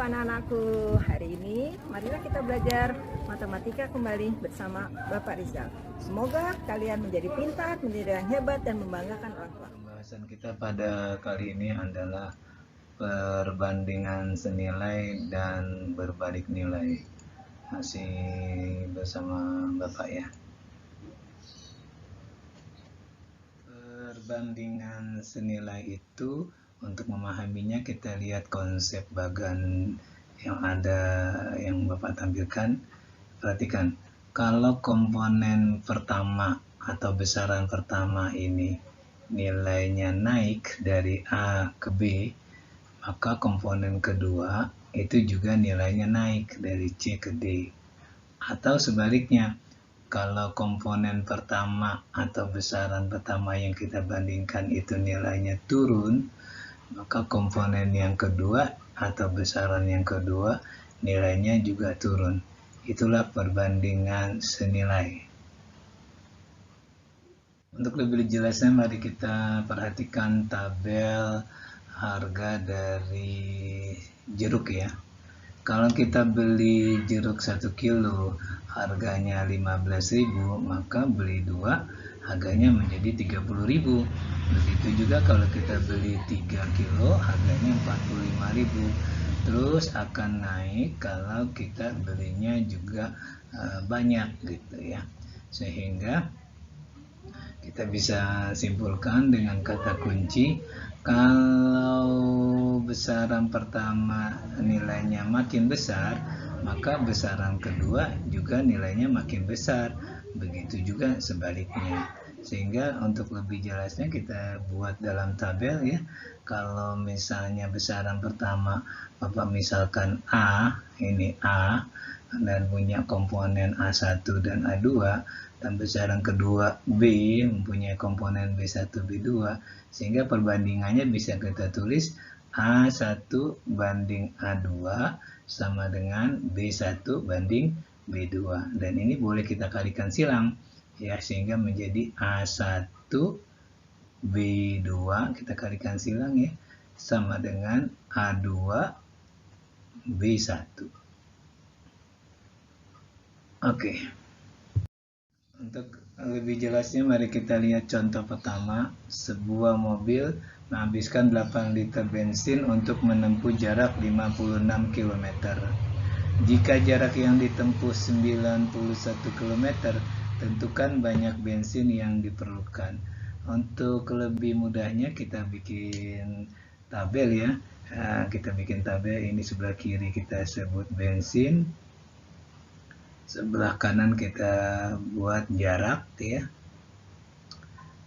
anak-anakku, hari ini marilah kita belajar matematika kembali bersama Bapak Rizal. Semoga kalian menjadi pintar, menjadi yang hebat dan membanggakan orang tua. Pembahasan kita pada kali ini adalah perbandingan senilai dan berbalik nilai. Masih bersama Bapak ya. Perbandingan senilai itu, untuk memahaminya kita lihat konsep bagan yang ada yang Bapak tampilkan. Perhatikan, kalau komponen pertama atau besaran pertama ini nilainya naik dari A ke B, maka komponen kedua itu juga nilainya naik dari C ke D. Atau sebaliknya, kalau komponen pertama atau besaran pertama yang kita bandingkan itu nilainya turun, maka komponen yang kedua atau besaran yang kedua nilainya juga turun. Itulah perbandingan senilai. Untuk lebih jelasnya, mari kita perhatikan tabel harga dari jeruk ya. Kalau kita beli jeruk 1 kilo harganya 15.000, maka beli 2 harganya menjadi 30.000. Begitu juga kalau kita beli 3 kilo harganya 45.000. Terus akan naik kalau kita belinya juga banyak gitu ya. Sehingga kita bisa simpulkan dengan kata kunci, kalau besaran pertama nilainya makin besar, maka besaran kedua juga nilainya makin besar. Begitu juga sebaliknya. Sehingga untuk lebih jelasnya kita buat dalam tabel ya. Kalau misalnya besaran pertama Bapak misalkan A, ini A, dan punya komponen A1 dan A2, dan besaran kedua B mempunyai komponen B1, B2, sehingga perbandingannya bisa kita tulis A1 banding A2 sama dengan B1 banding B2, dan ini boleh kita kalikan silang ya, sehingga menjadi A1 B2 kita kalikan silang ya, sama dengan A2 B1. Oke. Untuk lebih jelasnya, mari kita lihat contoh pertama. Sebuah mobil menghabiskan 8 liter bensin untuk menempuh jarak 56 km. Jika jarak yang ditempuh 91 km, tentukan banyak bensin yang diperlukan. Untuk lebih mudahnya kita bikin tabel ya. Kita bikin tabel, ini sebelah kiri kita sebut bensin, sebelah kanan kita buat jarak ya.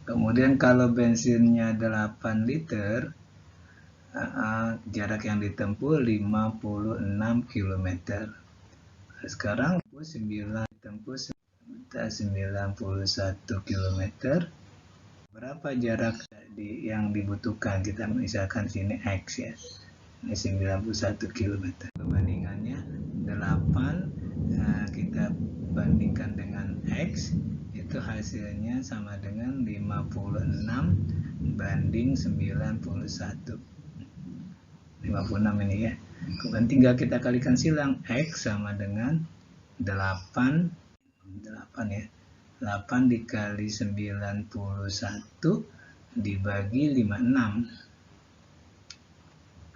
Kemudian kalau bensinnya 8 liter, jarak yang ditempuh 56 km. Sekarang 9 ditempuh 91 km. Berapa jarak yang dibutuhkan? Kita misalkan sini X ya. Ini 91 km. Perbandingannya 8 kita bandingkan dengan X, itu hasilnya sama dengan 56 banding 91. 56 ini ya. Kemudian tinggal kita kalikan silang, X sama dengan 8 ya. 8 dikali 91 dibagi 56.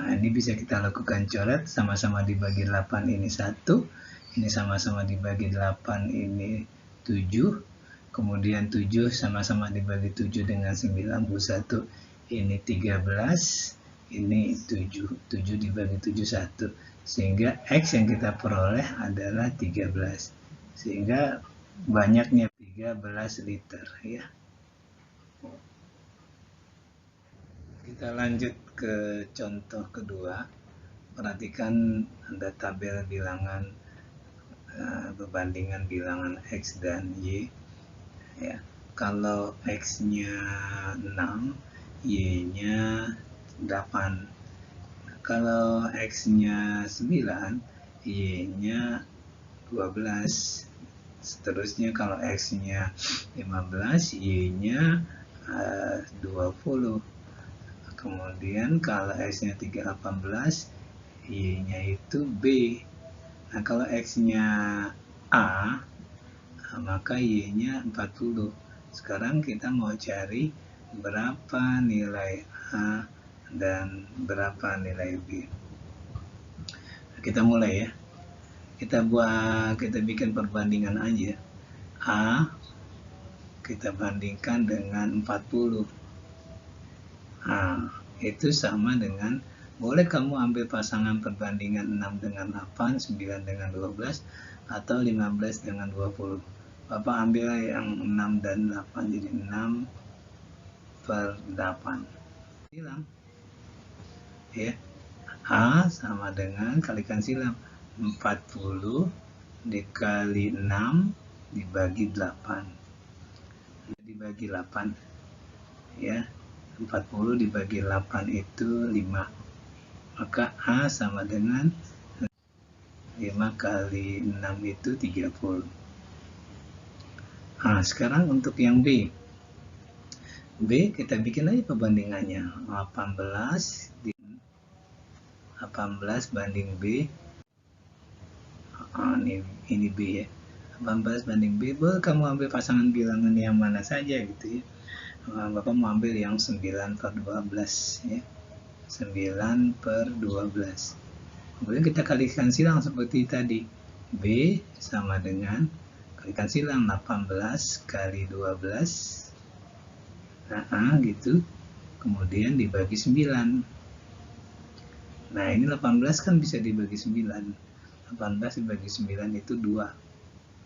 Nah, ini bisa kita lakukan coret, sama-sama dibagi 8 ini 1, ini sama-sama dibagi 8 ini 7, kemudian 7 sama-sama dibagi 7 dengan 91 ini 13, ini 7 dibagi 7 1, sehingga X yang kita peroleh adalah 13, sehingga banyaknya 13 liter ya. Kita lanjut ke contoh kedua. Perhatikan ada tabel bilangan, perbandingan bilangan X dan Y ya. Kalau X-nya 6, Y-nya 8. Kalau X-nya 9, Y-nya 12. Seterusnya kalau X-nya 15, Y-nya 20. Kemudian kalau X-nya 18, Y-nya itu B. Nah, kalau X-nya A, maka Y-nya 40. Sekarang kita mau cari berapa nilai A dan berapa nilai B. Nah, kita mulai ya. Kita bikin perbandingan aja. A kita bandingkan dengan 40. Nah, itu sama dengan, boleh kamu ambil pasangan perbandingan 6 dengan 8, 9 dengan 12, atau 15 dengan 20. Bapak ambil yang 6 dan 8, jadi 6 per 8. Silang. Ya. A sama dengan, kalikan silang, 40 dikali 6 dibagi 8. Dibagi 8. Ya. 40 dibagi 8 itu 5. Maka A sama dengan 5 kali 6 itu 30. Nah, sekarang untuk yang B. B kita bikin aja perbandingannya. 18 banding B. Ini B ya. 18 banding B. Boleh kamu ambil pasangan bilangan yang mana saja gitu ya. Bapak mau ambil yang 9 per 12 ya. 9 per 12. Kemudian kita kalikan silang seperti tadi. B sama dengan, kalikan silang, 18 kali 12. Nah, gitu. Kemudian dibagi 9. Nah, ini 18 kan bisa dibagi 9. 18 dibagi 9 itu 2.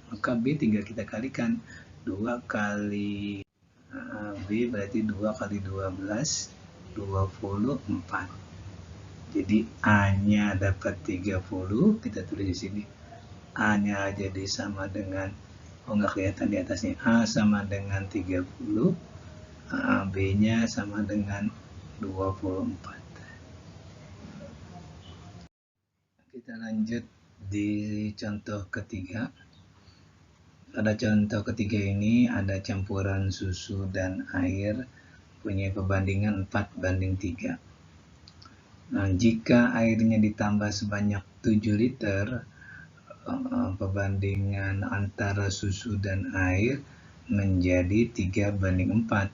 Maka B tinggal kita kalikan. 2 kali B berarti 2 kali 12, 24. Jadi A-nya dapat 30, kita tulis di sini. A-nya jadi sama dengan, nggak kelihatan di atasnya. A sama dengan 30, B-nya sama dengan 24. Kita lanjut di contoh ketiga. Pada contoh ketiga ini ada campuran susu dan air punya perbandingan 4 banding 3. Nah, jika airnya ditambah sebanyak 7 liter, perbandingan antara susu dan air menjadi 3 banding 4.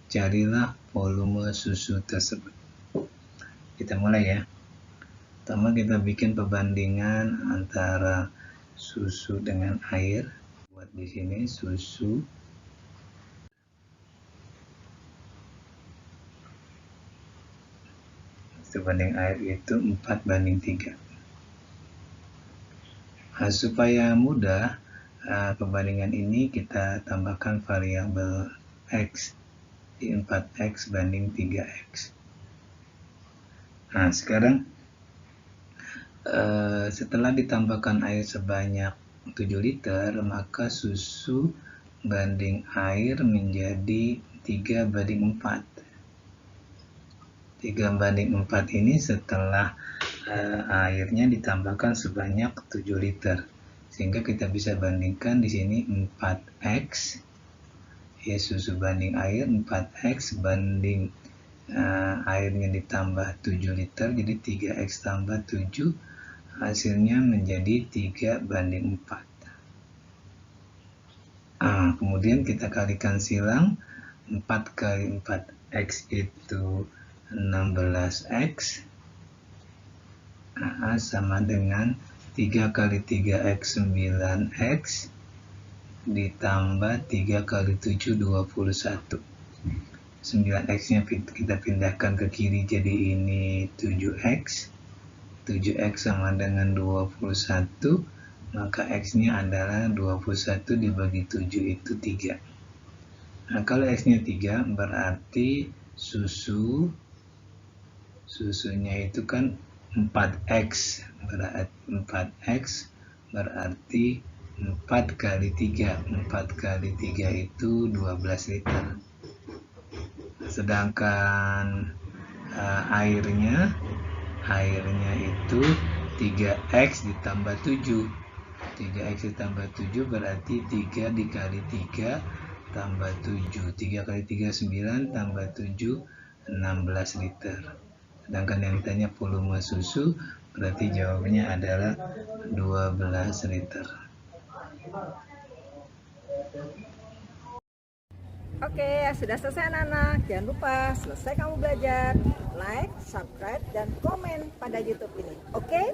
Carilah volume susu tersebut. Kita mulai ya. Pertama kita bikin perbandingan antara susu dengan air. Buat di sini susu banding air itu 4 banding 3. Supaya mudah perbandingan ini, kita tambahkan variabel X, di 4X banding 3X. Nah, sekarang setelah ditambahkan air sebanyak 7 liter, maka susu banding air menjadi 3 banding 4. 3 banding 4 ini setelah airnya ditambahkan sebanyak 7 liter. Sehingga kita bisa bandingkan di sini 4X, ya, susu banding air 4X banding airnya ditambah 7 liter, jadi 3X tambah 7, hasilnya menjadi 3 banding 4. Kemudian kita kalikan silang, 4 kali 4X itu 16X, sama dengan 3 kali 3X 9X, ditambah 3 kali 7 21. 9X nya kita pindahkan ke kiri, jadi ini 7X. 7X sama dengan 21, maka X nya adalah 21 dibagi 7 itu 3. Nah, kalau X nya 3 berarti susunya itu kan 4X, berarti 4 kali 3. 4 kali 3 itu 12 liter. Sedangkan airnya itu 3X ditambah 7. 3X ditambah 7 berarti 3 dikali 3 tambah 7. 3 kali 3 9, tambah 7 16 liter. Sedangkan yang ditanya volume susu, berarti jawabannya adalah 12 liter. Oke, sudah selesai anak-anak. Jangan lupa selesai kamu belajar, like, subscribe, dan komen pada YouTube ini. Oke?